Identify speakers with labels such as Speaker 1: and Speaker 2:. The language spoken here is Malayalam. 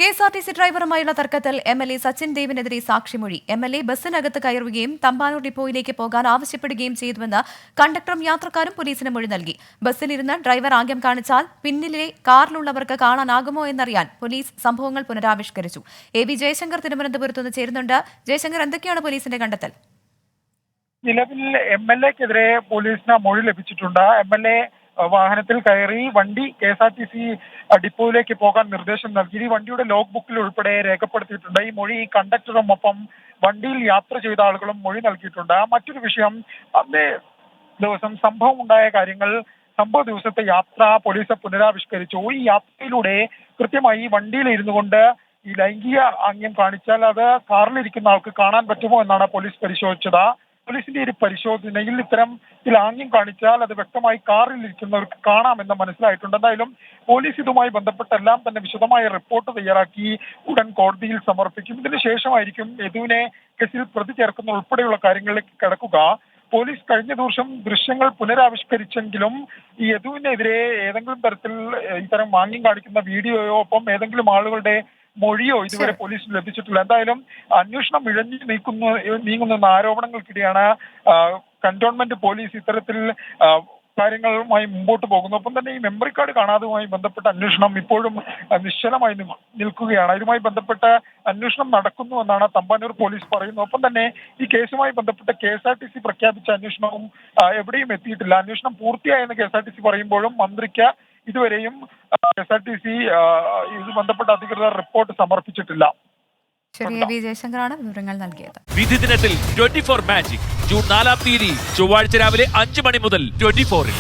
Speaker 1: കെഎസ്ആർടിസി ഡ്രൈവറുമായുള്ള തർക്കത്തിൽ എംഎൽഎ സച്ചിൻ ദേവിനെതിരെ സാക്ഷിമൊഴി. എംഎൽഎ ബസ്സിനകത്ത് കയറുകയും തമ്പാനൂർ ഡിപ്പോയിലേക്ക് പോകാൻ ആവശ്യപ്പെടുകയും ചെയ്തുവെന്ന് കണ്ടക്ടറും യാത്രക്കാരും പോലീസിന് മൊഴി നൽകി. ബസ്സിലിരുന്ന് ഡ്രൈവർ ആംഗ്യം കാണിച്ചാൽ പിന്നിലെ കാറിലുള്ളവർക്ക് കാണാനാകുമോ എന്നറിയാൻ പോലീസ് സംഭവങ്ങൾ പുനരാവിഷ്കരിച്ചു. എ.വി. ജയശങ്കർ തിരുവനന്തപുരത്തുനിന്ന് ചേരുന്നുണ്ട്. ജയശങ്കർ, എന്തൊക്കെയാണ് പോലീസിന്റെ കണ്ടെത്തൽ?
Speaker 2: നിലവിൽ എംഎൽഎക്കെതിരെ പോലീസിന് മൊഴി ലഭിച്ചിട്ടുണ്ട്. എംഎൽഎ വാഹനത്തിൽ കയറി വണ്ടി കെഎസ്ആർടിസി ഡിപ്പോയിലേക്ക് പോകാൻ നിർദ്ദേശം നൽകി. ഈ വണ്ടിയുടെ ലോഗ് ബുക്കിൽ ഉൾപ്പെടെ രേഖപ്പെടുത്തിയിട്ടുണ്ട്. ഈ മൊഴി കണ്ടക്ടറും ഒപ്പം വണ്ടിയിൽ യാത്ര ചെയ്ത ആളുകളും മൊഴി നൽകിയിട്ടുണ്ട്. മറ്റൊരു വിഷയം, അന്നേ ദിവസം സംഭവം ഉണ്ടായ കാര്യങ്ങൾ, സംഭവ ദിവസത്തെ യാത്ര പോലീസ് പുനരാവിഷ്കരിച്ചു. ഈ യാത്രയിലൂടെ കൃത്യമായി വണ്ടിയിൽ ഇരുന്നു കൊണ്ട് ഈ ലൈംഗിക ആംഗ്യം കാണിച്ചാൽ അത് കാറിലിരിക്കുന്ന ആൾക്ക് കാണാൻ പറ്റുമോ എന്നാണ് പോലീസ് പരിശോധിച്ചത്. പോലീസിന്റെ ഒരു പരിശോധനയിൽ ഇത്തരത്തിൽ ആംഗ്യം കാണിച്ചാൽ അത് വ്യക്തമായി കാറിൽ ഇരിക്കുന്നവർക്ക് കാണാമെന്ന് മനസ്സിലായിട്ടുണ്ട്. എന്തായാലും പോലീസ് ഇതുമായി ബന്ധപ്പെട്ട എല്ലാം തന്നെ വിശദമായ റിപ്പോർട്ട് തയ്യാറാക്കി ഉടൻ കോടതിയിൽ സമർപ്പിക്കും. ഇതിന് ശേഷമായിരിക്കും യദുവിനെ കേസിൽ പ്രതി ചേർക്കുന്ന ഉൾപ്പെടെയുള്ള കാര്യങ്ങളിലേക്ക് കടക്കുക. പോലീസ് കഴിഞ്ഞ ദിവസം ദൃശ്യങ്ങൾ പുനരാവിഷ്കരിച്ചെങ്കിലും ഈ യദുവിനെതിരെ ഏതെങ്കിലും തരത്തിൽ ഇത്തരം ആംഗ്യം കാണിക്കുന്ന വീഡിയോയോ ഒപ്പം ഏതെങ്കിലും ആളുകളുടെ മൊഴിയോ ഇതുവരെ പോലീസിന് ലഭിച്ചിട്ടില്ല. എന്തായാലും അന്വേഷണം ഇഴഞ്ഞു നീങ്ങുന്ന ആരോപണങ്ങൾക്കിടെയാണ് കന്റോൺമെന്റ് പോലീസ് ഇത്തരത്തിൽ കാര്യങ്ങളുമായി മുമ്പോട്ട് പോകുന്നു. ഒപ്പം തന്നെ ഈ മെമ്മറി കാർഡ് കാണാതുമായി ബന്ധപ്പെട്ട അന്വേഷണം ഇപ്പോഴും നിശ്ചലമായി നിൽക്കുകയാണ്. ഇതുമായി ബന്ധപ്പെട്ട അന്വേഷണം നടക്കുന്നു എന്നാണ് തമ്പാനൂർ പോലീസ് പറയുന്നത്. ഒപ്പം തന്നെ ഈ കേസുമായി ബന്ധപ്പെട്ട കെഎസ്ആർടിസി പ്രഖ്യാപിച്ച അന്വേഷണവും എവിടെയും എത്തിയിട്ടില്ല. അന്വേഷണം പൂർത്തിയായെന്ന് കെഎസ്ആർടിസി പറയുമ്പോഴും മന്ത്രിക്ക് ഇതുവരെയും കെഎസ്ആർടിസി ഇത് ബന്ധപ്പെട്ട അധികൃതർ റിപ്പോർട്ട് സമർപ്പിച്ചിട്ടില്ല.
Speaker 1: ജയശങ്കറാണ് വിവരങ്ങൾ നൽകിയത്.
Speaker 3: വിധി ദിനത്തിൽ 24 മാജിക് ജൂൺ 4 ചൊവ്വാഴ്ച രാവിലെ 5 മണി മുതൽ 24-ൽ.